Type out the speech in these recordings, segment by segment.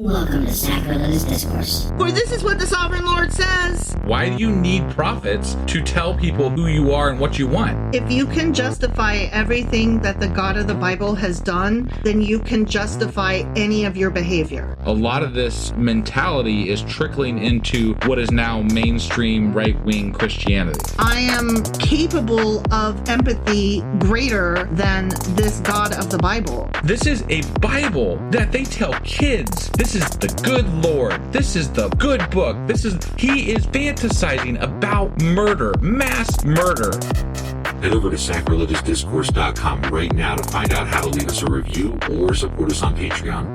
Welcome to Sacrilegious Discourse. For this is what the Sovereign Lord says. Why do you need prophets to tell people who you are and what you want? If you can justify everything that the God of the Bible has done, then you can justify any of your behavior. A lot of this mentality is trickling into what is now mainstream right-wing Christianity. I am capable of empathy greater than this God of the Bible. This is a Bible that they tell kids. This is the good Lord. This is the good book. He is fantasizing about murder, mass murder. Head over to sacrilegiousdiscourse.com right now to find out how to leave us a review or support us on Patreon.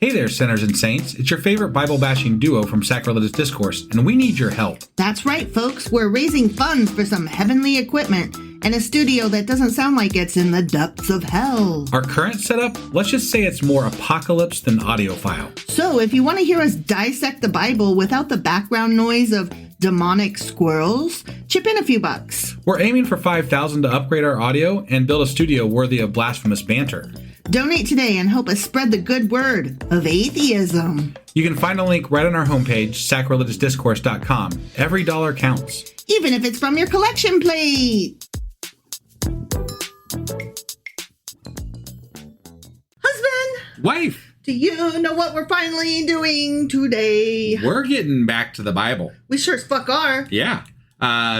Hey there, sinners and saints. It's your favorite Bible-bashing duo from Sacrilegious Discourse, and we need your help. That's right, folks. We're raising funds for some heavenly equipment and a studio that doesn't sound like it's in the depths of hell. Our current setup, let's just say it's more apocalypse than audiophile. So if you want to hear us dissect the Bible without the background noise of demonic squirrels, chip in a few bucks. We're aiming for $5,000 to upgrade our audio and build a studio worthy of blasphemous banter. Donate today and help us spread the good word of atheism. You can find a link right on our homepage, sacrilegiousdiscourse.com. Every dollar counts. Even if it's from your collection plate. Husband! Wife! Do you know what we're finally doing today? We're getting back to the Bible. We sure as fuck are. Yeah.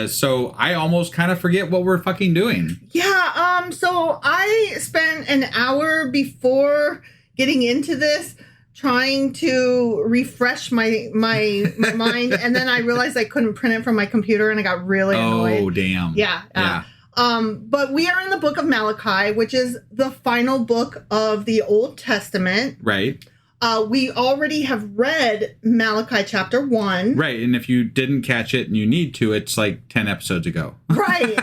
So I almost kind of forget what we're fucking doing. Yeah, so I spent an hour before getting into this trying to refresh my mind, and then I realized I couldn't print it from my computer, and I got really annoyed. Oh, damn. Yeah. But we are in the book of Malachi, which is the final book of the Old Testament. Right. We already have read Malachi Chapter 1. Right, and if you didn't catch it and you need to, it's like 10 episodes ago. Right.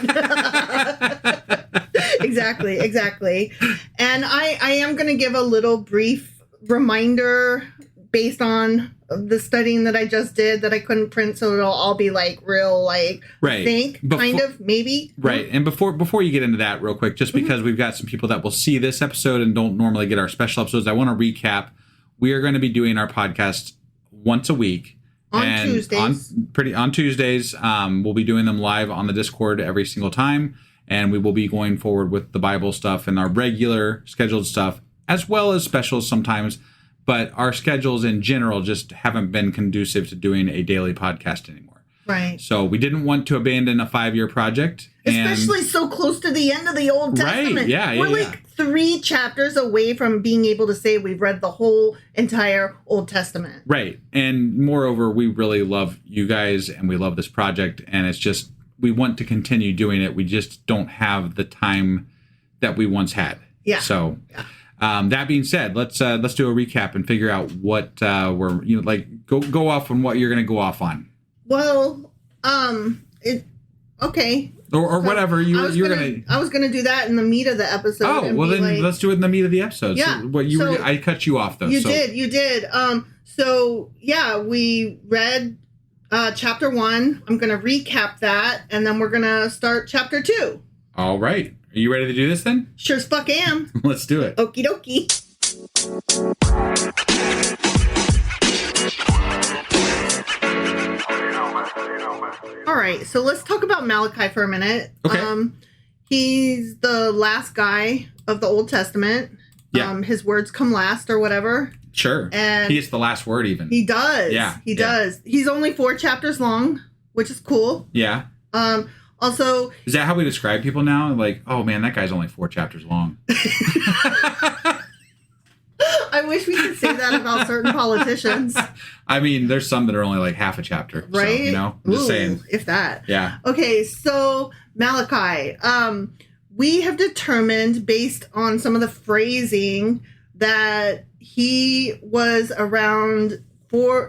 Exactly. And I am going to give a little brief reminder based on the studying that I just did that I couldn't print, so it'll all be like real, like, right. kind of, maybe. Right, and before you get into that real quick, just because we've got some people that will see this episode and don't normally get our special episodes, I want to recap. We are going to be doing our podcast once a week. On Tuesdays. On Tuesdays. We'll be doing them live on the Discord every single time. And we will be going forward with the Bible stuff and our regular scheduled stuff, as well as specials sometimes. But our schedules in general just haven't been conducive to doing a daily podcast anymore. Right. So we didn't want to abandon a 5-year project. Especially so close to the end of the Old Testament. Right, yeah. We're like 3 chapters away from being able to say we've read the whole entire Old Testament. Right. And moreover, we really love you guys and we love this project. And it's just, we want to continue doing it. We just don't have the time that we once had. Yeah. So that being said, let's do a recap and figure out what go off on what you're going to go off on. Well, okay. Or whatever you're gonna. I was gonna do that in the meat of the episode. Oh well, then let's do it in the meat of the episode. Yeah. So I cut you off though. You did. So yeah, we read chapter 1. I'm gonna recap that, and then we're gonna start chapter 2. All right. Are you ready to do this then? Sure as fuck am. Let's do it. Okie dokie. All right, so let's talk about Malachi for a minute. Okay. He's the last guy of the Old Testament. Yeah. His words come last or whatever. Sure. And he gets the last word even. He does. Yeah. He does. He's only 4 chapters long, which is cool. Yeah. Also, is that how we describe people now? Like, oh man, that guy's only 4 chapters long. I wish we could say that about certain politicians. I mean, there's some that are only like half a chapter. Right? So, I'm just saying. If that. Yeah. Okay, so Malachi. We have determined, based on some of the phrasing, that he was around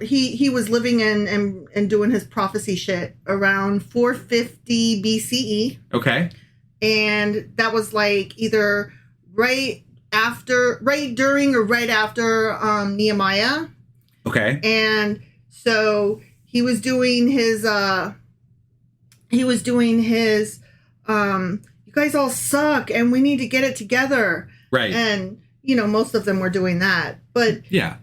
he was living and doing his prophecy shit around 450 BCE. Okay. And that was like either right during or right after Nehemiah. Okay. And so he was doing his you guys all suck and we need to get it together. Right. And, most of them were doing that. But yeah.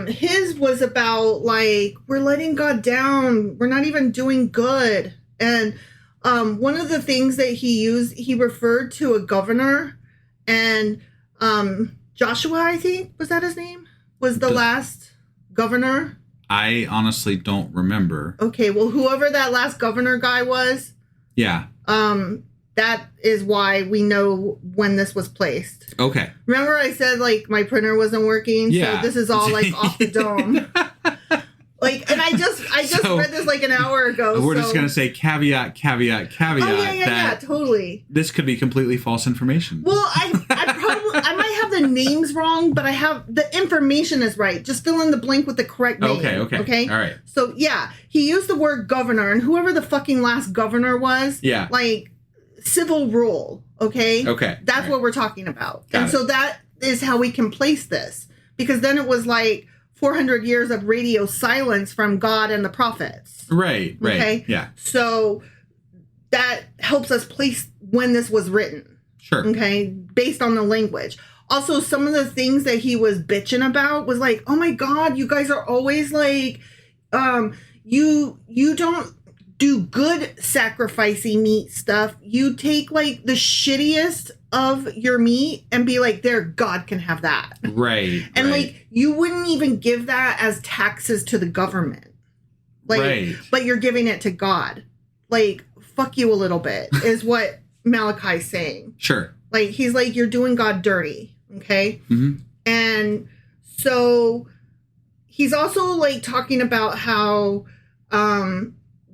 His was about, like, we're letting God down. We're not even doing good. And one of the things that he used, he referred to a governor, and Joshua, I think, was that his name? Was the last governor? I honestly don't remember. Okay, well, whoever that last governor guy was. Yeah. That is why we know when this was placed. Okay. Remember I said, like, my printer wasn't working? Yeah. So this is all, like, off the dome. Like, and I just read this, like, an hour ago. We're just going to say caveat. Oh, yeah, totally. This could be completely false information. Well, I might have the names wrong, but I have the information is right. Just fill in the blank with the correct name. Okay. All right. So, yeah, he used the word governor, and whoever the fucking last governor was, yeah, like, civil rule, okay? Okay. That's what we're talking about. Got and it. so that is how we can place this. Because then it was like 400 years of radio silence from God and the prophets. Right. Okay? Yeah. So that helps us place when this was written. Sure. Okay? Based on the language. Also, some of the things that he was bitching about was like, oh my God, you guys are always like, you don't do good sacrificing meat stuff. You take like the shittiest of your meat and be like, there, God can have that. Right. And like, you wouldn't even give that as taxes to the government. Like, but you're giving it to God. Like, fuck you a little bit is what Malachi's saying. Sure. Like, he's like, you're doing God dirty. Okay. Mm-hmm. And so he's also like talking about how,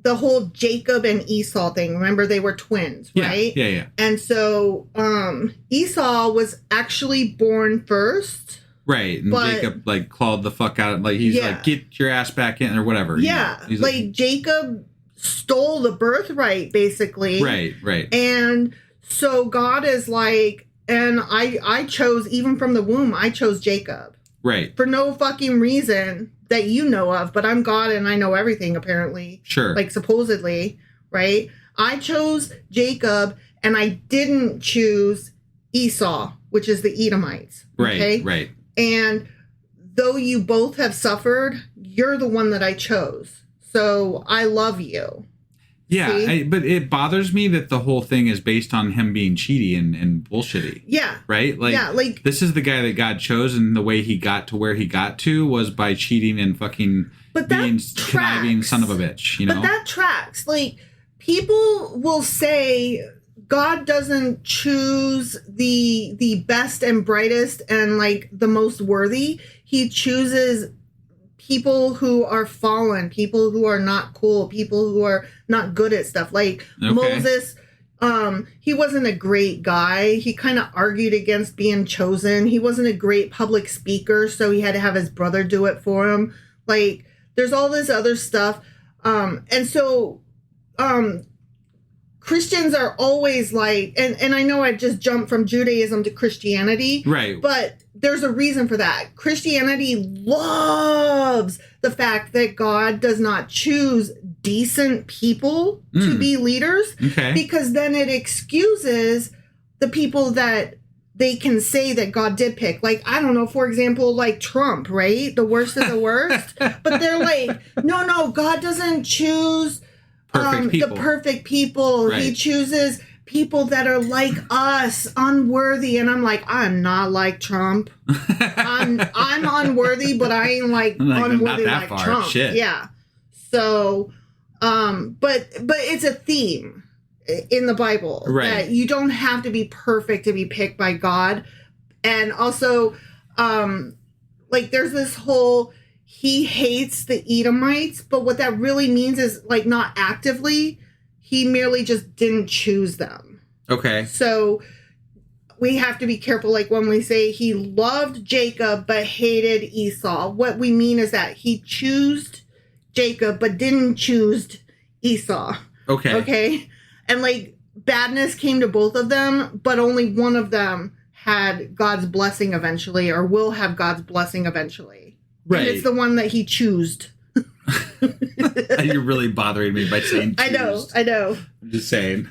the whole Jacob and Esau thing. Remember, they were twins, right? Yeah. And so Esau was actually born first. Right. And Jacob, like, clawed the fuck out. Like, he's like, get your ass back in or whatever. Yeah. He's like, Jacob stole the birthright, basically. Right. And so God is like, and I chose, even from the womb, I chose Jacob. Right. For no fucking reason that you know of, but I'm God and I know everything, apparently. Sure. Like, supposedly, right? I chose Jacob and I didn't choose Esau, which is the Edomites. Okay? Right. And though you both have suffered, you're the one that I chose. So I love you. Yeah, but it bothers me that the whole thing is based on him being cheaty and bullshitty. Yeah. Right? Like, like, this is the guy that God chose, and the way he got to where he got to was by cheating and fucking being conniving son of a bitch, you know? But that tracks. Like, people will say God doesn't choose the best and brightest and, like, the most worthy. He chooses people who are fallen, people who are not cool, people who are not good at stuff. Like Moses, he wasn't a great guy. He kind of argued against being chosen. He wasn't a great public speaker, so he had to have his brother do it for him. Like, there's all this other stuff. And so Christians are always like, and I know I've just jumped from Judaism to Christianity. Right. But there's a reason for that. Christianity loves the fact that God does not choose decent people to be leaders. Okay. Because then it excuses the people that they can say that God did pick. Like, I don't know, for example, like Trump, right? The worst of the worst. But they're like, no, God doesn't choose the perfect people. Right. He chooses people that are like us, unworthy. And I'm like, I'm not like Trump. I'm unworthy, but I ain't like unworthy like Trump. Shit. Yeah. So, but it's a theme in the Bible, right, that you don't have to be perfect to be picked by God. And also, like, there's this whole, he hates the Edomites, but what that really means is, like, not actively. He merely just didn't choose them. Okay. So we have to be careful. Like, when we say he loved Jacob but hated Esau, what we mean is that he chose Jacob but didn't choose Esau. Okay. And, like, badness came to both of them, but only one of them had God's blessing eventually, or will have God's blessing eventually. Right. And it's the one that he choosed. You're really bothering me by saying choosed. I know. I'm just saying.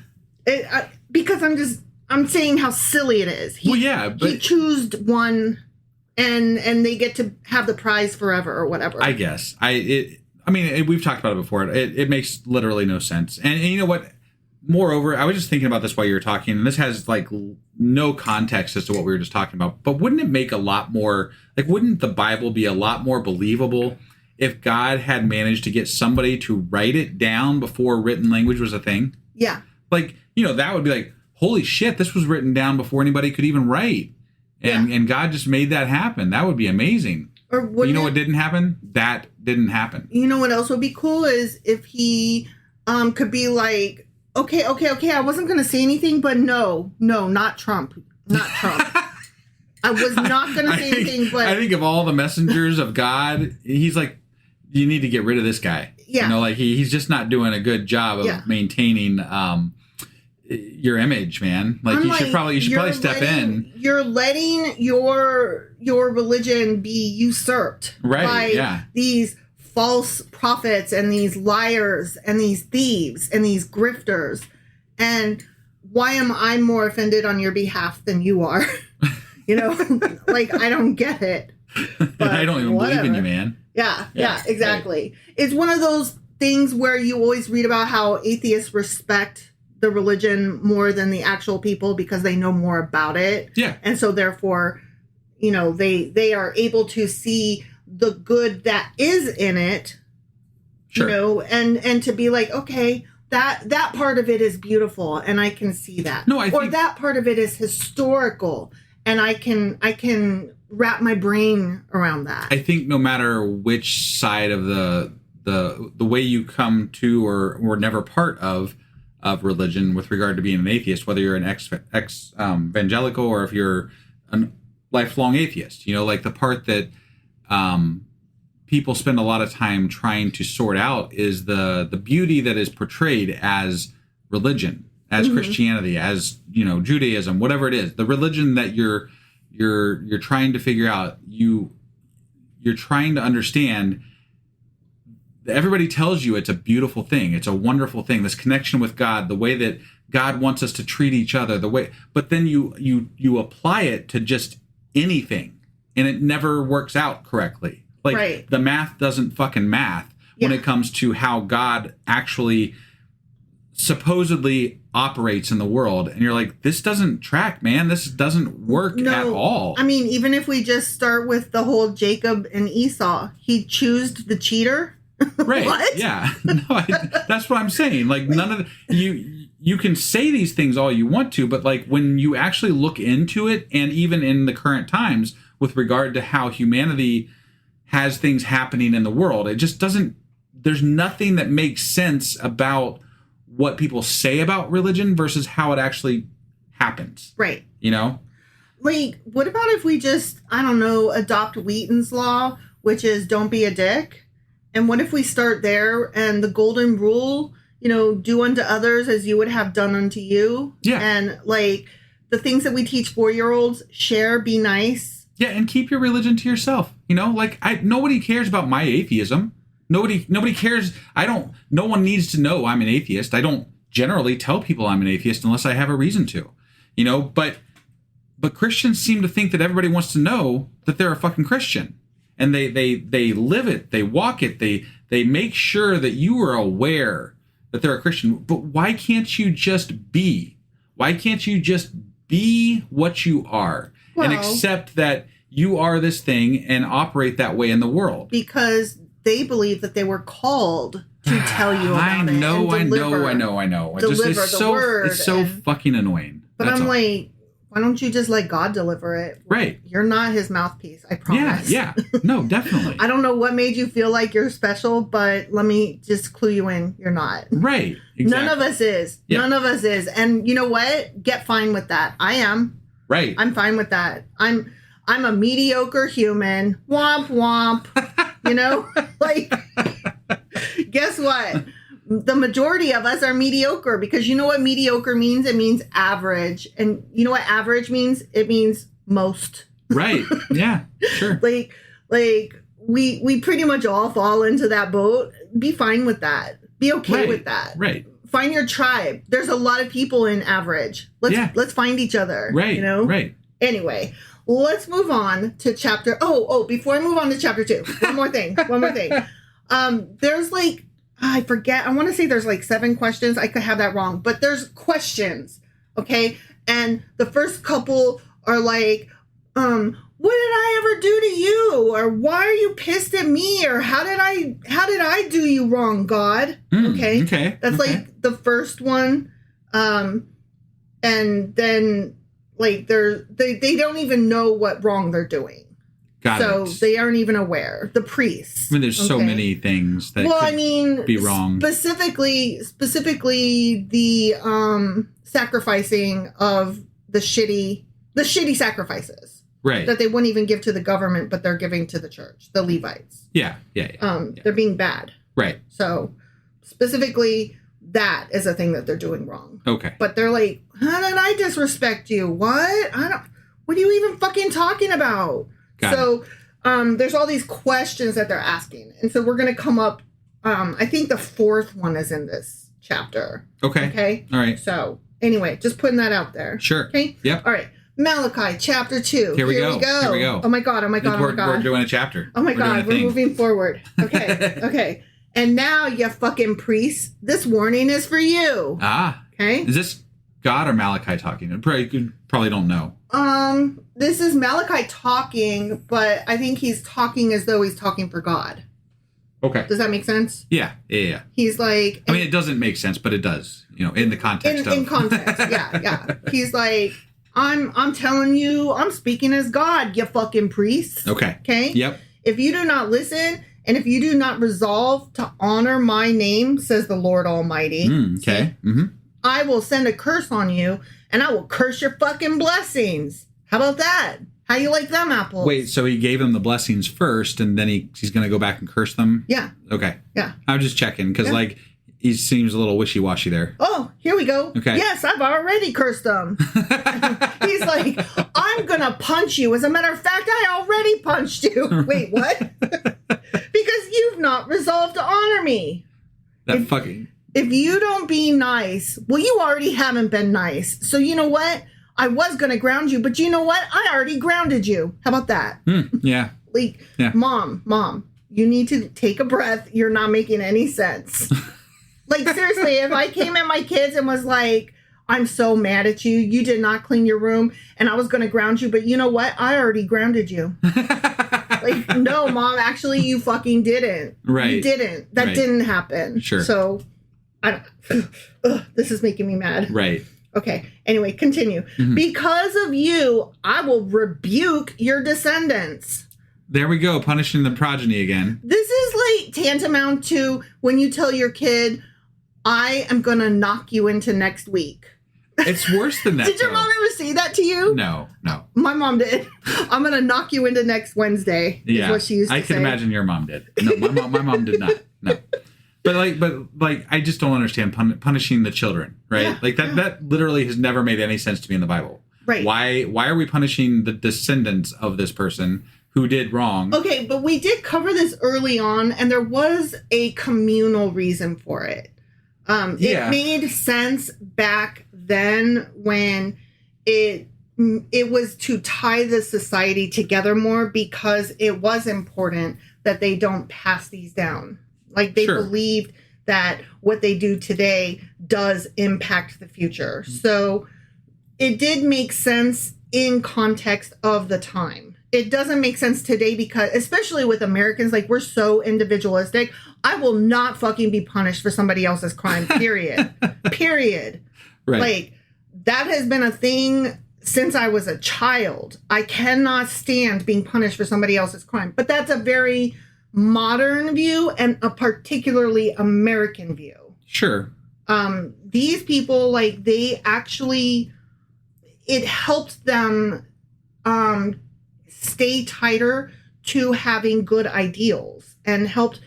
Because I'm saying how silly it is. Well, yeah, but he chose one, and they get to have the prize forever or whatever. I guess we've talked about it before. It makes literally no sense. And you know what? Moreover, I was just thinking about this while you were talking, and this has like no context as to what we were just talking about. But wouldn't it make a lot more, like, wouldn't the Bible be a lot more believable if God had managed to get somebody to write it down before written language was a thing? Yeah. Like, you know, that would be like, holy shit, this was written down before anybody could even write. And God just made that happen. That would be amazing. Or you know what didn't happen? That didn't happen. You know what else would be cool is if he could be like, okay, I wasn't going to say anything, but no, not Trump. Not Trump. I was not going to say anything, but... I think of all the messengers of God, he's like, you need to get rid of this guy. Yeah. You know, like he's just not doing a good job of maintaining your image, man. Like you should probably step in. You're letting your religion be usurped by these false prophets and these liars and these thieves and these grifters. And why am I more offended on your behalf than you are? You know, like, I don't get it. But I don't even believe in you, man. Yeah, exactly. Right. It's one of those things where you always read about how atheists respect the religion more than the actual people because they know more about it. Yeah. And so therefore, you know, they are able to see the good that is in it, you know, and to be like, okay, that part of it is beautiful and I can see that. No, I think... Or that part of it is historical and I can wrap my brain around that. I think no matter which side of the way you come to or were never part of religion with regard to being an atheist, whether you're an evangelical or if you're a lifelong atheist, you know, like the part that people spend a lot of time trying to sort out is the beauty that is portrayed as religion, as Christianity, as, you know, Judaism, whatever it is, the religion that you're trying to figure out, you're trying to understand. Everybody tells you it's a beautiful thing. It's a wonderful thing. This connection with God, the way that God wants us to treat each other, but then you apply it to just anything and it never works out correctly. Like the math doesn't fucking math when it comes to how God actually supposedly operates in the world. And you're like, this doesn't track, man. This doesn't work at all. I mean, even if we just start with the whole Jacob and Esau, he chose the cheater. Right. What? Yeah. No, that's what I'm saying. Like, none of you can say these things all you want to, but like when you actually look into it, and even in the current times with regard to how humanity has things happening in the world, it just doesn't, there's nothing that makes sense about what people say about religion versus how it actually happens. Right. You know? Like, what about if we just, I don't know, adopt Wheaton's law, which is don't be a dick? And what if we start there and the golden rule, you know, do unto others as you would have done unto you? Yeah. And like the things that we teach 4-year-olds, share, be nice. Yeah, and keep your religion to yourself. You know, like nobody cares about my atheism. Nobody cares. No one needs to know I'm an atheist. I don't generally tell people I'm an atheist unless I have a reason to. You know, but Christians seem to think that everybody wants to know that they're a fucking Christian. And they live it, they walk it, they make sure that you are aware that they're a Christian. But why can't you just be? Why can't you just be what you are and accept that you are this thing and operate that way in the world? Because they believe that they were called to tell you about I know. Deliver the word. It's so fucking annoying. But I'm like, why don't you just let God deliver it? Right. You're not his mouthpiece, I promise. Yeah. No, definitely. I don't know what made you feel like you're special, but let me just clue you in. You're not. Right. Exactly. None of us is. Yeah. None of us is. And you know what? Get fine with that. I am. Right. I'm fine with that. I'm a mediocre human. Womp womp. You know? Like, guess what? The majority of us are mediocre because you know what mediocre means? It means average. And you know what average means? It means most. Right. Yeah, sure. like we pretty much all fall into that boat. Be fine with that. Be okay with that. Right. find your tribe. There's a lot of people in average. Let's find each other. Right. You know? Right. Anyway, let's move on to chapter. Before I move on to chapter 2, one more thing. There's like, I forget. I want to say there's like 7 questions. I could have that wrong, but there's questions. Okay. And the first couple are like, what did I ever do to you? Or why are you pissed at me? Or how did I do you wrong, God? Okay. That's like the first one. And then like they don't even know what wrong they're doing. So they aren't even aware. The priests. I mean, there's so many things that could be wrong. Specifically the sacrificing of the shitty sacrifices. Right. That they wouldn't even give to the government, but they're giving to the church, the Levites. Yeah. They're being bad. Right. So specifically, that is a thing that they're doing wrong. Okay. But they're like, how did I disrespect you? What? What are you even fucking talking about? There's all these questions that they're asking. And so we're going to come up, I think the 4th one is in this chapter. Okay. All right. So anyway, just putting that out there. Sure. Okay. Yep. All right. Malachi Chapter 2. Here we go. Oh my God. We're doing a chapter. Oh my God. We're moving forward. Okay. Okay. And now, you fucking priests, this warning is for you. Okay. Is this God or Malachi talking? You probably don't know. This is Malachi talking, but I think he's talking as though he's talking for God. Okay. Does that make sense? Yeah. He's like... I mean, it doesn't make sense, but it does, in the context of... In context, yeah. He's like, I'm telling you, I'm speaking as God, you fucking priests. Okay? Yep. If you do not listen, and if you do not resolve to honor my name, says the Lord Almighty. Okay. Mm-hmm. I will send a curse on you, and I will curse your fucking blessings. How about that? How you like them apples? Wait, so he gave them the blessings first, and then he's going to go back and curse them? Yeah. Okay. Yeah. I'm just checking, because, he seems a little wishy-washy there. Oh, here we go. Okay. Yes, I've already cursed them. He's like, I'm going to punch you. As a matter of fact, I already punched you. Wait, what? Because you've not resolved to honor me. If you don't be nice, well, you already haven't been nice. So you know what? I was going to ground you, but you know what? I already grounded you. How about that? Yeah. Mom, you need to take a breath. You're not making any sense. Seriously, if I came at my kids and was like, I'm so mad at you. You did not clean your room, and I was going to ground you, but you know what? I already grounded you. No, Mom, actually, you fucking didn't. Right. You didn't. That didn't happen. Sure. So, this is making me mad. Right. Okay. Anyway, continue. Mm-hmm. Because of you, I will rebuke your descendants. There we go. Punishing the progeny again. This is like tantamount to when you tell your kid, I am going to knock you into next week. It's worse than that. Did your mom ever say that to you? No. My mom did. I'm going to knock you into next Wednesday. Yeah. Is what she used to say. I can imagine your mom did. No, my mom did not. No. But I just don't understand punishing the children, right? Yeah, that literally has never made any sense to me in the Bible. Right. Why are we punishing the descendants of this person who did wrong? Okay, but we did cover this early on, and there was a communal reason for it. It made sense back then when it was to tie the society together more, because it was important that they don't pass these down. They believed that what they do today does impact the future. So it did make sense in context of the time. It doesn't make sense today because, especially with Americans, we're so individualistic. I will not fucking be punished for somebody else's crime, period. Period. Right. That has been a thing since I was a child. I cannot stand being punished for somebody else's crime. But that's a very modern view and a particularly American view. Sure. These people, they actually, it helped them stay tighter to having good ideals and helped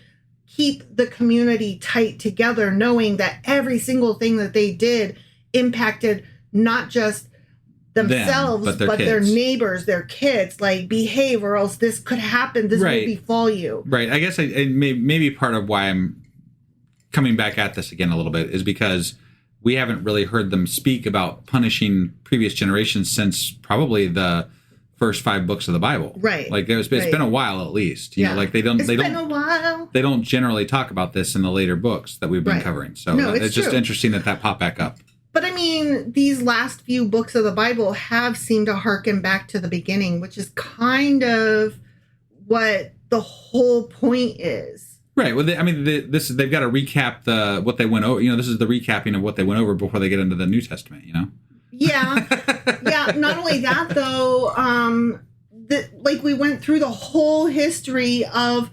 keep the community tight together, knowing that every single thing that they did impacted not just themselves, but their neighbors, their kids. Behave or else this could happen. This will befall you. Right. I guess maybe part of why I'm coming back at this again a little bit is because we haven't really heard them speak about punishing previous generations since probably the first 5 books of the Bible. Right. Like it's been a while at least. You know, like It's been a while. They don't generally talk about this in the later books that we've been covering. So it's just interesting that popped back up. But I mean, these last few books of the Bible have seemed to harken back to the beginning, which is kind of what the whole point is. Right. Well, they've got to recap what they went over. You know, this is the recapping of what they went over before they get into the New Testament. You know. Yeah. Yeah. Not only that, though. We went through the whole history of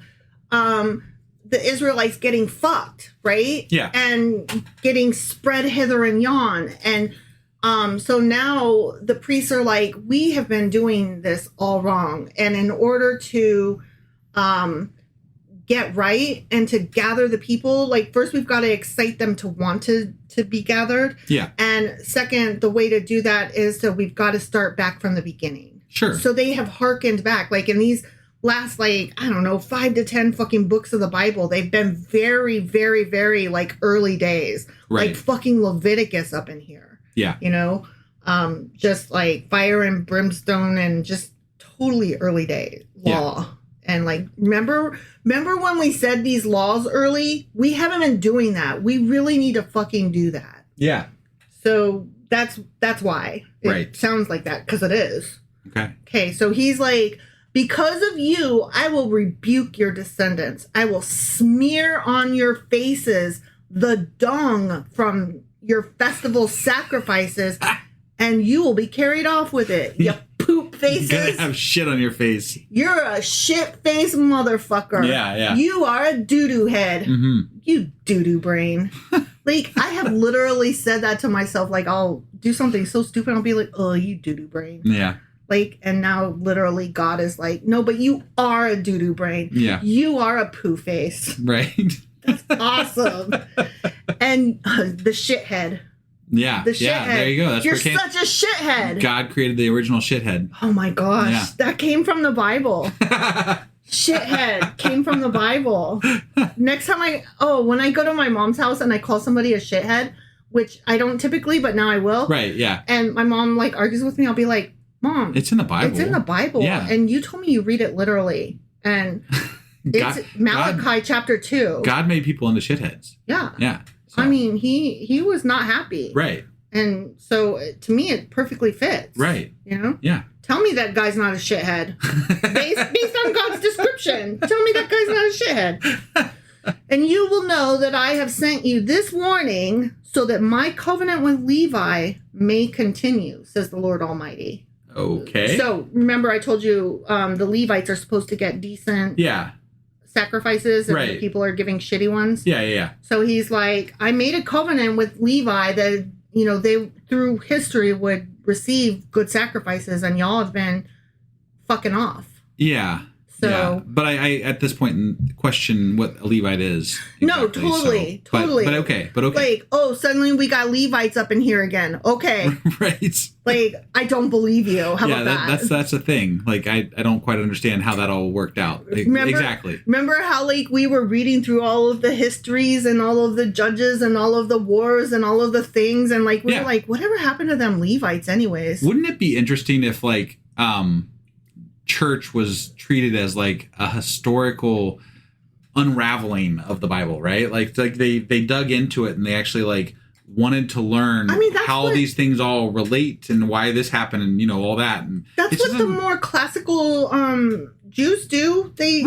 the Israelites getting fucked, right? Yeah. And getting spread hither and yon, and so now the priests are like, we have been doing this all wrong, and in order to get right and to gather the people, like first we've got to excite them to want to be gathered. Yeah. And second, the way to do that is that we've got to start back from the beginning. Sure. So they have hearkened back, like in these last 5 to 10 fucking books of the Bible, they've been very, very, very like early days, right. like fucking Leviticus up in here. Yeah. You know, just like fire and brimstone and just totally early day law. Yeah. And like, remember when we said these laws early? We haven't been doing that. We really need to fucking do that. Yeah. So that's why it sounds like that, because it is. Okay. So he's like, because of you, I will rebuke your descendants. I will smear on your faces the dung from your festival sacrifices, and you will be carried off with it. You poop faces. You're gonna have shit on your face. You're a shit-faced motherfucker. Yeah. You are a doo-doo head. Mm-hmm. You doo-doo brain. Like, I have literally said that to myself. Like, I'll do something so stupid. I'll be like, oh, you doo-doo brain. Yeah. Like, and now literally God is like, no, but you are a doo-doo brain. Yeah. You are a poo face. Right. That's awesome. And the shithead. Yeah. The shithead. Yeah, there you go. You're such a shithead. God created the original shithead. Oh my gosh. Yeah. That came from the Bible. Shithead came from the Bible. Next time when I go to my mom's house and I call somebody a shithead, which I don't typically, but now I will. Right, yeah. And my mom like argues with me, I'll be like, Mom, it's in the Bible. It's in the Bible. Yeah. And you told me you read it literally. And it's Malachi Chapter 2. God made people into shitheads. Yeah. Yeah. So. I mean, he was not happy. Right. And so to me, it perfectly fits. Right. You know? Yeah. Tell me that guy's not a shithead. based on God's description. Tell me that guy's not a shithead. And you will know that I have sent you this warning so that my covenant with Levi may continue, says the Lord Almighty. Okay. So remember I told you the Levites are supposed to get decent sacrifices and the people are giving shitty ones. Yeah. So he's like, I made a covenant with Levi that, you know, they through history would receive good sacrifices, and y'all have been fucking off. Yeah. So, yeah. But I at this point question what a Levite is. Exactly. No, totally. But okay. Like, oh, suddenly we got Levites up in here again. Okay. Right. Like, I don't believe you. How about that? That's a thing. Like, I don't quite understand how that all worked out. Exactly. Remember how, like, we were reading through all of the histories and all of the judges and all of the wars and all of the things, and, like, we were like, whatever happened to them Levites anyways? Wouldn't it be interesting if, like, church was treated as, like, a historical unraveling of the Bible, right? Like they dug into it and they actually, like, wanted to learn how these things all relate and why this happened and, you know, all that. And that's what the more classical Jews do. They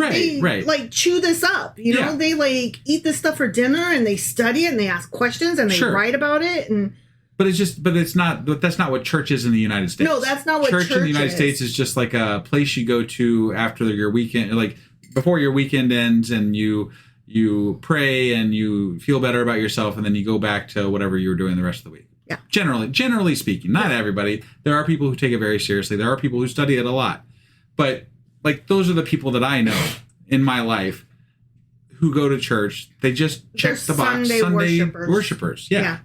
like chew this up, you know, they like eat this stuff for dinner and they study it and they ask questions and they write about it. And that's not what church is in the United States. No, that's not what church in the United States is. Just like a place you go to after your weekend, like before your weekend ends, and you pray and you feel better about yourself, and then you go back to whatever you were doing the rest of the week. Yeah. Generally speaking, not everybody. There are people who take it very seriously. There are people who study it a lot. But like those are the people that I know in my life who go to church. They just check the box. Sunday worshipers. Yeah.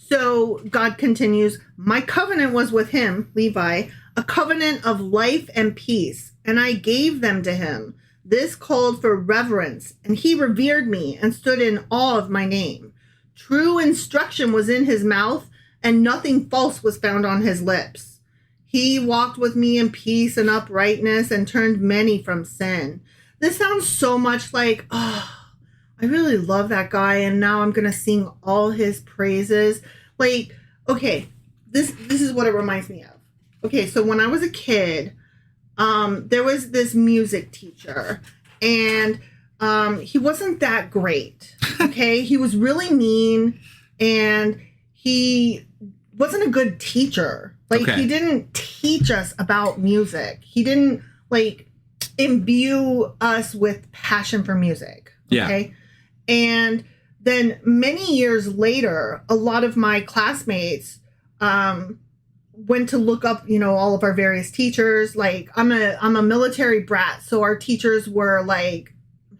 So God continues, my covenant was with him, Levi, a covenant of life and peace, and I gave them to him. This called for reverence, and he revered me and stood in awe of my name. true instruction was in his mouth, and nothing false was found on his lips. He walked with me in peace and uprightness and turned many from sin. This sounds so much like, oh, I really love that guy, and now I'm going to sing all his praises. Like, okay, this is what it reminds me of. Okay, so when I was a kid, there was this music teacher, and he wasn't that great, okay? He was really mean, and he wasn't a good teacher. Like, He didn't teach us about music. He didn't, like, imbue us with passion for music, okay? Yeah. And then many years later, a lot of my classmates went to look up, all of our various teachers. Like, I'm a military brat, so our teachers were like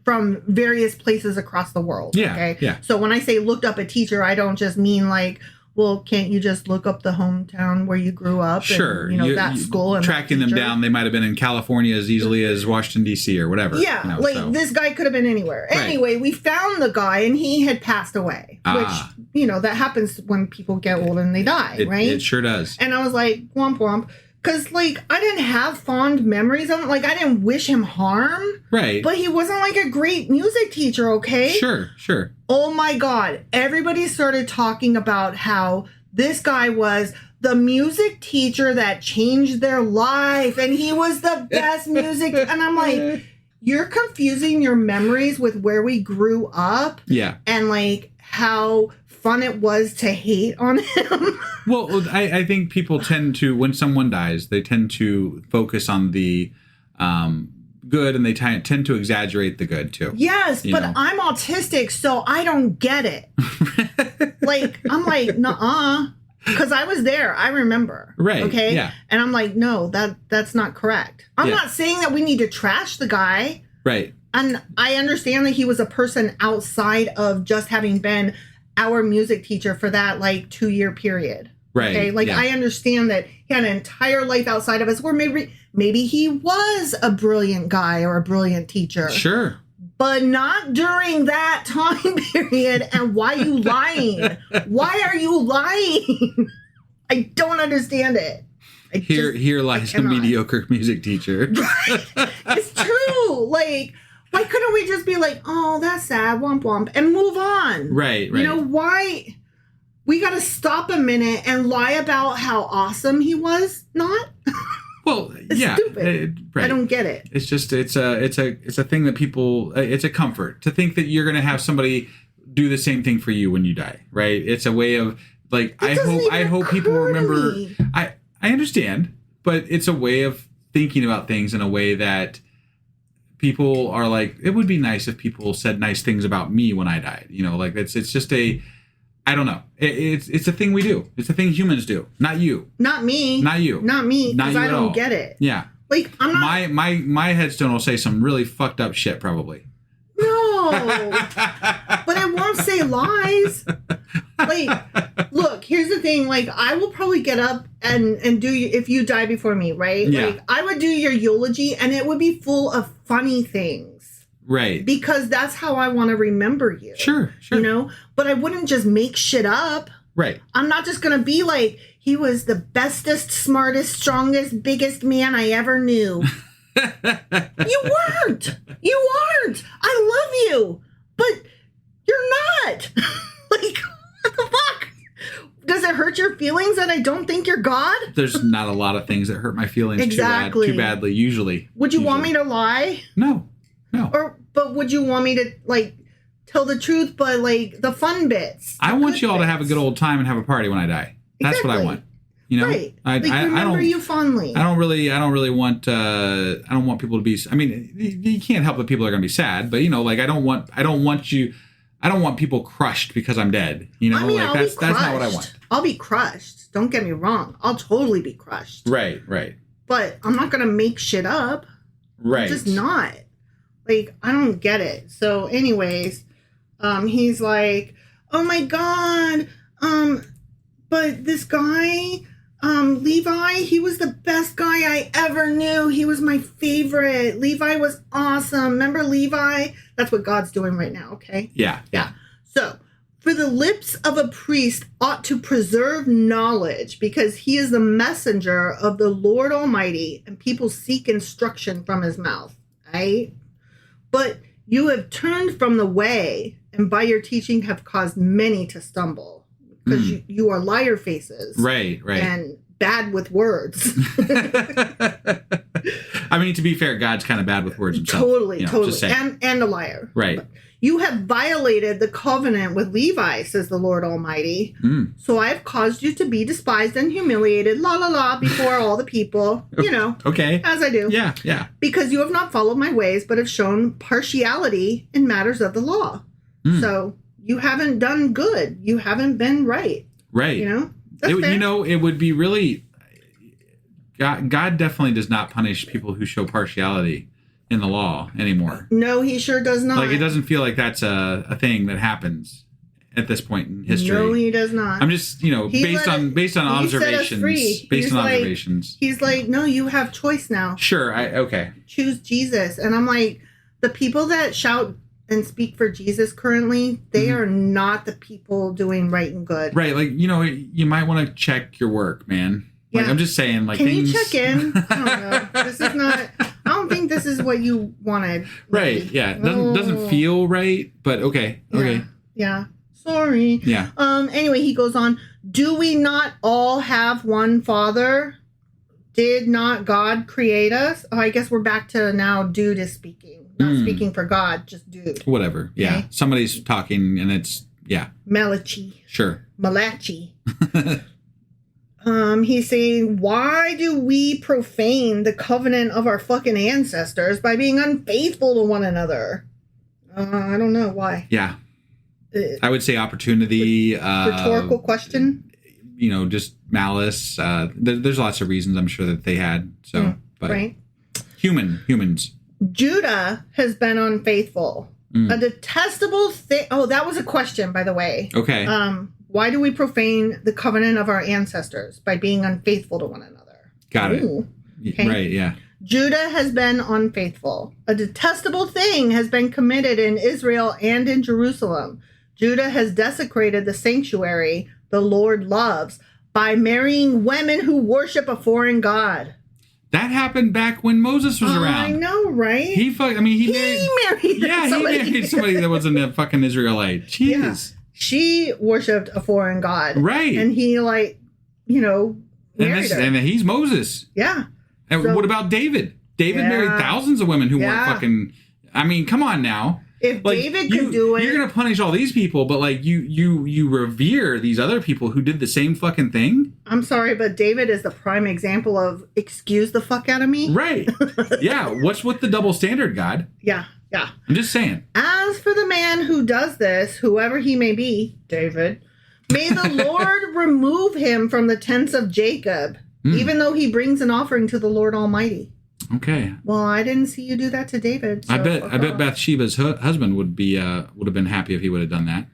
from various places across the world. Yeah. Okay. Yeah. So when I say looked up a teacher, I don't just mean like, well, can't you just look up the hometown where you grew up? Sure. And, that school and tracking them down. They might have been in California as easily as Washington, D.C. or whatever. Yeah. This guy could have been anywhere. Right. Anyway, we found the guy and he had passed away, which, that happens when people get old and they die, right? It sure does. And I was like, womp womp. Because, I didn't have fond memories of him. I didn't wish him harm. Right. But he wasn't, a great music teacher, okay? Sure. Oh, my God. Everybody started talking about how this guy was the music teacher that changed their life. And he was the best music. And I'm like, you're confusing your memories with where we grew up. Yeah. And, how fun it was to hate on him. Well, I think people tend to, when someone dies, they tend to focus on the good, and they tend to exaggerate the good too. Yes, but I'm autistic, so I don't get it. I'm like, nuh-uh. Because I was there. I remember. Right. Okay? Yeah. And I'm like, no, that's not correct. I'm not saying that we need to trash the guy. Right. And I understand that he was a person outside of just having been our music teacher for that 2-year period. Right. Okay. I understand that he had an entire life outside of us where maybe he was a brilliant guy or a brilliant teacher. Sure. But not during that time period. And why are you lying? Why are you lying? I don't understand it. Here lies a mediocre music teacher. Right. It's true. Why couldn't we just be like, oh, that's sad, womp womp, and move on? Right. Why? We got to stop a minute and lie about how awesome he was? Not? Well, it's yeah. Stupid. Right. I don't get it. It's just, it's a thing that people, it's a comfort to think that you're going to have somebody do the same thing for you when you die, right? It's a way of, I hope people remember. I understand, but it's a way of thinking about things in a way that people are like, it would be nice if people said nice things about me when I died. It's just I don't know. It's a thing we do. It's a thing humans do. Not you. Not me. Not you. Not me. Not Because you I at don't all. get it. Yeah. I'm not. My headstone will say some really fucked up shit probably. No. But I won't say lies. Look, here's the thing. I will probably get up and do if you die before me, right? Yeah. I would do your eulogy and it would be full of funny things. Right. Because that's how I want to remember you. Sure. But I wouldn't just make shit up. Right. I'm not just going to be like, he was the bestest, smartest, strongest, biggest man I ever knew. You weren't. I love you. But you're not. What the fuck? Does it hurt your feelings that I don't think you're God? There's not a lot of things that hurt my feelings exactly. too badly, usually. Would you want me to lie? No. But would you want me to, tell the truth, but, the fun bits? I want you all to have a good old time and have a party when I die. That's exactly. what I want. Right. I remember you fondly. I don't really want, I don't want people to be, I mean, you can't help that people are going to be sad, but, I don't want people crushed because I'm dead. That's not what I want. I'll be crushed. Don't get me wrong. I'll totally be crushed. Right. But I'm not going to make shit up. Right. I'm just not. I don't get it. So anyways, he's like, oh my God, but this guy, Levi, he was the best guy I ever knew. He was my favorite. Levi was awesome. Remember Levi? That's what God's doing right now, okay? Yeah. So For the lips of a priest ought to preserve knowledge, because he is the messenger of the Lord Almighty, and people seek instruction from his mouth. Right? But you have turned from the way, and by your teaching have caused many to stumble, because you are liar faces. Right. And bad with words. I mean, to be fair, God's kind of bad with words himself. Totally. Just saying. And a liar. Right. But you have violated the covenant with Levi, says the Lord Almighty. So I have caused you to be despised and humiliated, before all the people, Okay. as I do. Yeah. Because you have not followed my ways, but have shown partiality in matters of the law. So you haven't done good. You haven't been right. Right. That's fair. It would be really... God definitely does not punish people who show partiality in the law anymore. No, he sure does not. Like, it doesn't feel like that's a thing that happens at this point in history. No, he does not. I'm just, based on observations. Based on observations. He's like, no, you have choice now. Sure. Okay. Choose Jesus. And I'm like, the people that shout and speak for Jesus currently, they are not the people doing right and good. Right. Like, you might want to check your work, man. Like, I'm just saying, like, can things... you check in? I don't know. This is not... I don't think this is what you wanted. Right. Yeah. It doesn't feel right, but okay. Okay. Yeah. Sorry. Yeah. Anyway, he goes on. Do we not all have one Father? Did not God create us? Oh, I guess we're back to now dude is speaking. Not speaking for God, just dude. Whatever. Yeah. Okay. Somebody's talking and it's... Yeah. Malachi. Sure. Malachi. He's saying, why do we profane the covenant of our fucking ancestors by being unfaithful to one another? I don't know why. Yeah. I would say opportunity. Rhetorical question. Just malice. There's lots of reasons I'm sure that they had. So, but right. Humans. Judah has been unfaithful. A detestable thing. Oh, that was a question, by the way. Okay. Why do we profane the covenant of our ancestors by being unfaithful to one another? Got it. Okay. Right, yeah. Judah has been unfaithful. A detestable thing has been committed in Israel and in Jerusalem. Judah has desecrated the sanctuary the Lord loves by marrying women who worship a foreign god. That happened back when Moses was around. I know, right? He married somebody that wasn't a fucking Israelite. Jeez. Yeah. She worshipped a foreign god. Right. And he, married her. And he's Moses. Yeah. And So- what about David? David married thousands of women who weren't fucking... I mean, come on now. If David could do it... You're going to punish all these people, but, you revere these other people who did the same fucking thing? I'm sorry, but David is the prime example of excuse the fuck out of me. Right. Yeah. What's with the double standard, God? Yeah. I'm just saying. As for the man who does this, whoever he may be, David, may the Lord remove him from the tents of Jacob, even though he brings an offering to the Lord Almighty. Okay. Well, I didn't see you do that to David. So I bet Bathsheba's husband would have been happy if he would have done that.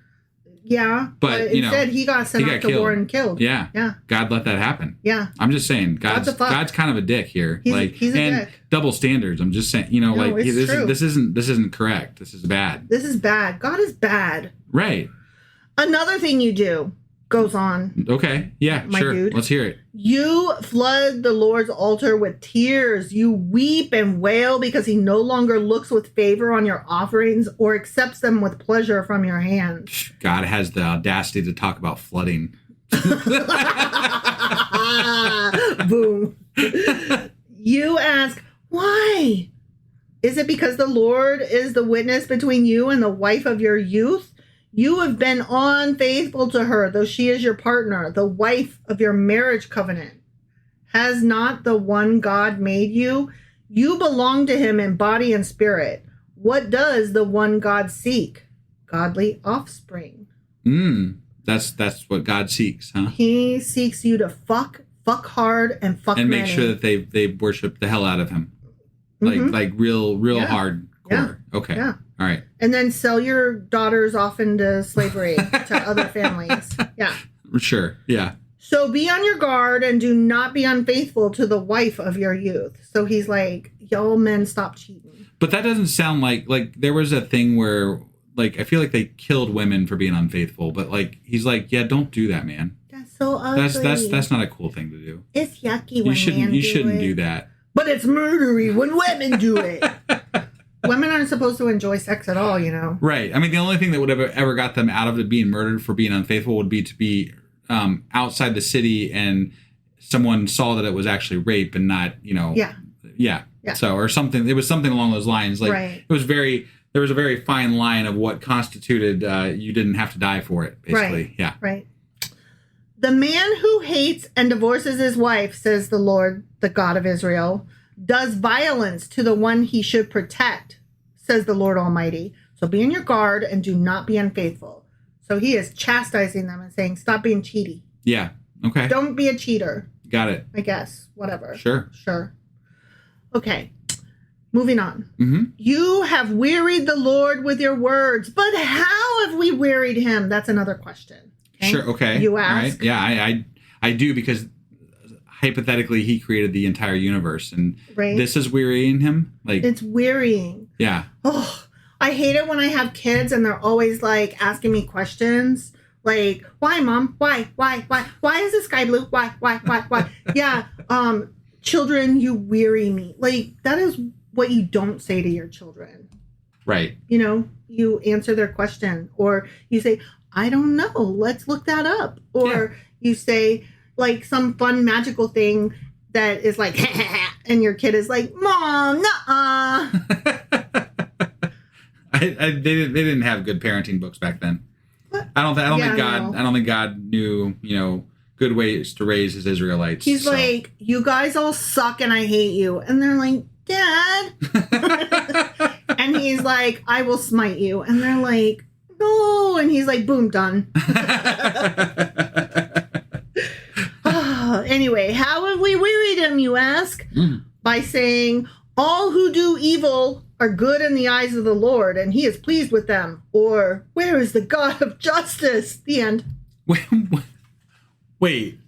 Yeah, but instead he got sent off to war and killed. Yeah. Yeah. God let that happen. Yeah. I'm just saying, God's kind of a dick here. He's a dick. Double standards. I'm just saying, this isn't correct. This is bad. This is bad. God is bad. Right. Another thing you do goes on. Okay. Yeah, sure. Dude. Let's hear it. You flood the Lord's altar with tears. You weep and wail because he no longer looks with favor on your offerings or accepts them with pleasure from your hands. God has the audacity to talk about flooding. Boom. You ask, why? Is it because the Lord is the witness between you and the wife of your youth? You have been unfaithful to her, though she is your partner, the wife of your marriage covenant. Has not the one God made you? You belong to him in body and spirit. What does the one God seek? Godly offspring. That's what God seeks, huh? He seeks you to fuck hard, and fuck and make many. sure that they worship the hell out of him, like real hardcore. Yeah. Okay. Yeah. All right. And then sell your daughters off into slavery to other families. Yeah. Sure. Yeah. So be on your guard and do not be unfaithful to the wife of your youth. So he's like, y'all men stop cheating. But that doesn't sound like there was a thing where like, I feel like they killed women for being unfaithful, but like, he's like, yeah, don't do that, man. That's so ugly. That's not a cool thing to do. It's yucky when You shouldn't do that. But it's murdery when women do it. Women aren't supposed to enjoy sex at all, you know? Right. I mean, the only thing that would have ever got them out of it being murdered for being unfaithful would be to be outside the city and someone saw that it was actually rape and not, you know. Yeah. So, or something. It was something along those lines. Like, right. There was a very fine line of what constituted you didn't have to die for it, basically. Right. Yeah. Right. The man who hates and divorces his wife, says the Lord, the God of Israel, does violence to the one he should protect, says the Lord Almighty. So be on your guard and do not be unfaithful. So he is chastising them and saying, stop being cheaty. Yeah. Okay. Don't be a cheater. Got it. I guess. Whatever. Sure. Okay. Moving on. Mm-hmm. You have wearied the Lord with your words, but how have we wearied him? That's another question. Okay? Sure. Okay. You ask. Right. Yeah, I do, because hypothetically he created the entire universe, and this is wearying him. Like, it's wearying. Yeah. Oh, I hate it when I have kids and they're always like asking me questions. Like, why, Mom? Why? Why is the sky blue? Why? Yeah. Children, you weary me. Like, that is what you don't say to your children. Right. You know, you answer their question, or you say, I don't know, let's look that up. Or you say like some fun magical thing that is like, and your kid is like, Mom, nuh-uh. They didn't have good parenting books back then. What? I don't think God knew, you know, good ways to raise his Israelites. He's like, you guys all suck and I hate you. And they're like, Dad. And he's like, I will smite you. And they're like, no. And he's like, boom, done. Anyway, how have we wearied him, you ask? By saying, all who do evil are good in the eyes of the Lord, and he is pleased with them. Or, where is the God of justice? The end. Wait. He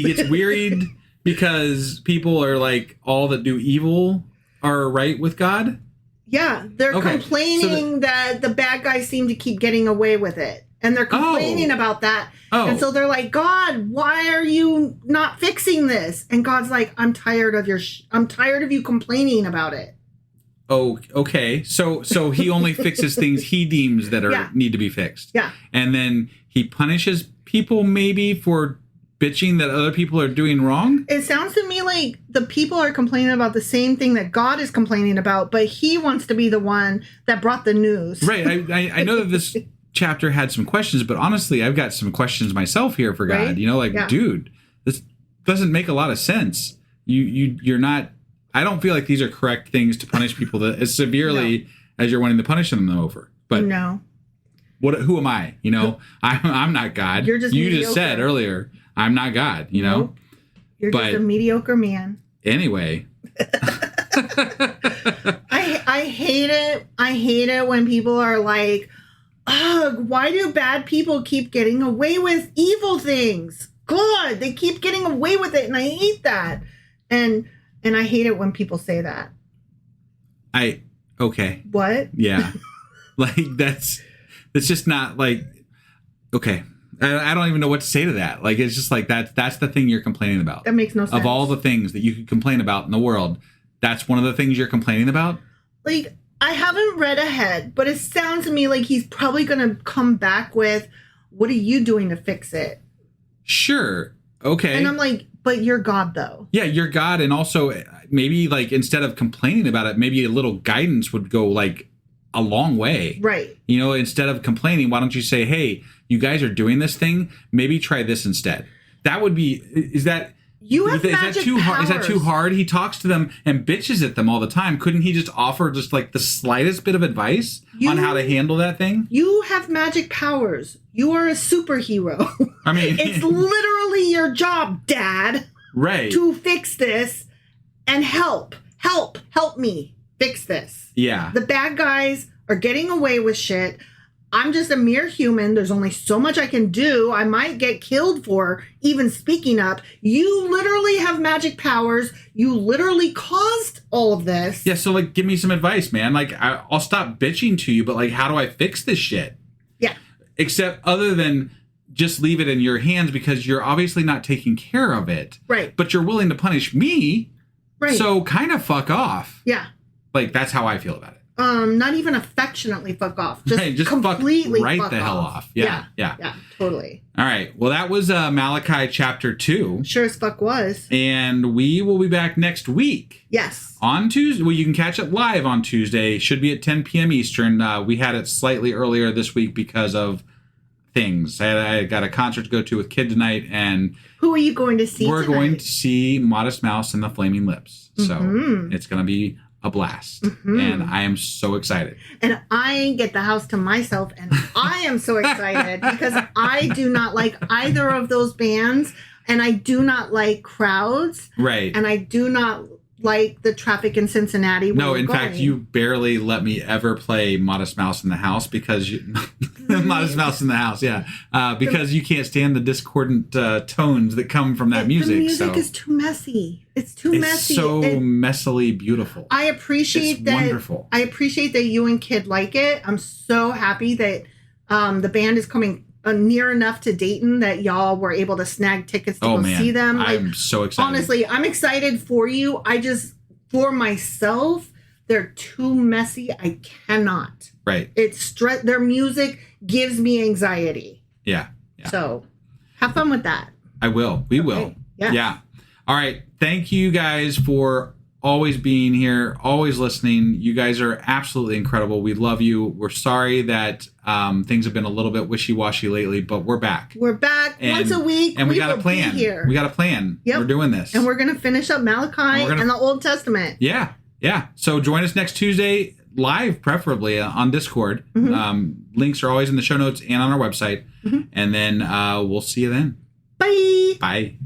gets wearied because people are like, all that do evil are right with God? Yeah, they're complaining that the bad guys seem to keep getting away with it. And they're complaining about that. And so they're like, God, why are you not fixing this? And God's like, I'm tired of you complaining about it. Oh, okay. So he only fixes things he deems that need to be fixed. Yeah. And then he punishes people maybe for bitching that other people are doing wrong? It sounds to me like the people are complaining about the same thing that God is complaining about, but he wants to be the one that brought the news. Right. I know that this chapter had some questions, but honestly, I've got some questions myself here for God. Right? You know, like, dude, this doesn't make a lot of sense. You're not... I don't feel like these are correct things to punish people that as severely as you're wanting to punish them over. But no. Who am I? You know, I'm not God. You're just mediocre. Just said earlier, I'm not God, you know? Nope. You're just a mediocre man. Anyway. I hate it. I hate it when people are like, ugh, why do bad people keep getting away with evil things? God, they keep getting away with it, and I hate that. And I hate it when people say that. Okay. What? Yeah. Like, that's just not like, okay. I don't even know what to say to that. Like, it's just like, that's the thing you're complaining about. That makes no sense. Of all the things that you could complain about in the world, that's one of the things you're complaining about? Like, I haven't read ahead, but it sounds to me like he's probably going to come back with, what are you doing to fix it? Sure. Okay. And I'm like, but you're God, though. Yeah, you're God. And also, maybe, like, instead of complaining about it, maybe a little guidance would go, like, a long way. Right. You know, instead of complaining, why don't you say, hey, you guys are doing this thing, maybe try this instead. That would be, is that too hard? Is that too hard? He talks to them and bitches at them all the time. Couldn't he just offer just like the slightest bit of advice on how to handle that thing? You have magic powers. You are a superhero. I mean, it's literally your job, Dad. Right. To fix this and help me fix this. Yeah. The bad guys are getting away with shit. I'm just a mere human. There's only so much I can do. I might get killed for even speaking up. You literally have magic powers. You literally caused all of this. Yeah, so, like, give me some advice, man. Like, I'll stop bitching to you, but, like, how do I fix this shit? Yeah. Except other than just leave it in your hands because you're obviously not taking care of it. Right. But you're willing to punish me. Right. So kind of fuck off. Yeah. Like, that's how I feel about it. Not even affectionately fuck off. Just, right, just completely fuck the hell off. Yeah. Yeah, totally. All right. Well, that was Malachi Chapter 2. Sure as fuck was. And we will be back next week. Yes. On Tuesday. Well, you can catch it live on Tuesday. Should be at 10 p.m. Eastern. We had it slightly earlier this week because of things. I got a concert to go to with Kid tonight. And who are you going to see We're tonight? going to see Modest Mouse and the Flaming Lips. So it's going to be a blast. And I am so excited. And I get the house to myself, and I am so excited because I do not like either of those bands, and I do not like crowds. Right. And I do not like the traffic in Cincinnati. No, in fact, you barely let me ever play Modest Mouse in the House because you... Modest Mouse in the House, yeah. Because you can't stand the discordant tones that come from that music. The music is too messy. It's too messy. It's so messily beautiful. I appreciate that. Wonderful. I appreciate that you and Kid like it. I'm so happy that the band is coming near enough to Dayton that y'all were able to snag tickets to go see them. Like, I'm so excited. Honestly, I'm excited for you. For myself, they're too messy. I cannot. Right. Their music gives me anxiety. Yeah. So have fun with that. I will. We will. Yeah. All right. Thank you guys for always being here, always listening. You guys are absolutely incredible. We love you. We're sorry that things have been a little bit wishy-washy lately, but we're back. We're back once a week. And we got a plan. We got a plan. Yep. We're doing this. And we're going to finish up Malachi and the Old Testament. Yeah. So join us next Tuesday, live preferably on Discord. Links are always in the show notes and on our website. And then we'll see you then. Bye. Bye.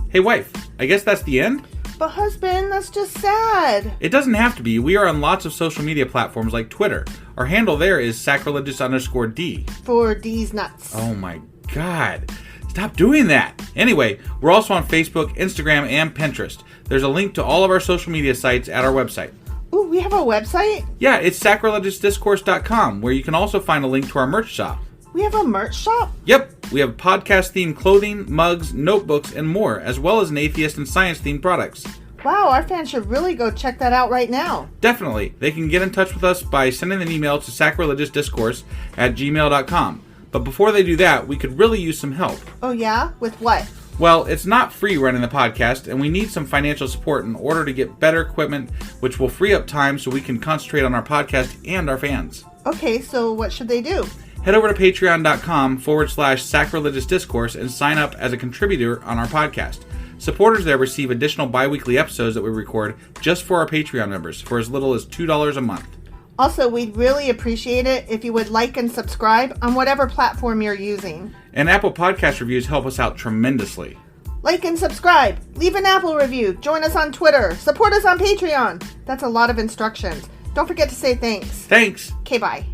Hey, wife, I guess that's the end? But husband, that's just sad. It doesn't have to be. We are on lots of social media platforms like Twitter. Our handle there is sacrilegious_D. For D's nuts. Oh my God. Stop doing that. Anyway, we're also on Facebook, Instagram, and Pinterest. There's a link to all of our social media sites at our website. Ooh, we have a website? Yeah, it's sacrilegiousdiscourse.com, where you can also find a link to our merch shop. We have a merch shop? Yep, we have podcast-themed clothing, mugs, notebooks, and more, as well as an atheist and science-themed products. Wow, our fans should really go check that out right now. Definitely. They can get in touch with us by sending an email to sacrilegiousdiscourse@gmail.com. But before they do that, we could really use some help. Oh yeah? With what? Well, it's not free running the podcast, and we need some financial support in order to get better equipment, which will free up time so we can concentrate on our podcast and our fans. Okay, so what should they do? Head over to patreon.com/sacrilegiousdiscourse and sign up as a contributor on our podcast. Supporters there receive additional bi-weekly episodes that we record just for our Patreon members for as little as $2 a month. Also, we'd really appreciate it if you would like and subscribe on whatever platform you're using. And Apple Podcast reviews help us out tremendously. Like and subscribe. Leave an Apple review. Join us on Twitter. Support us on Patreon. That's a lot of instructions. Don't forget to say thanks. Thanks. Okay, bye.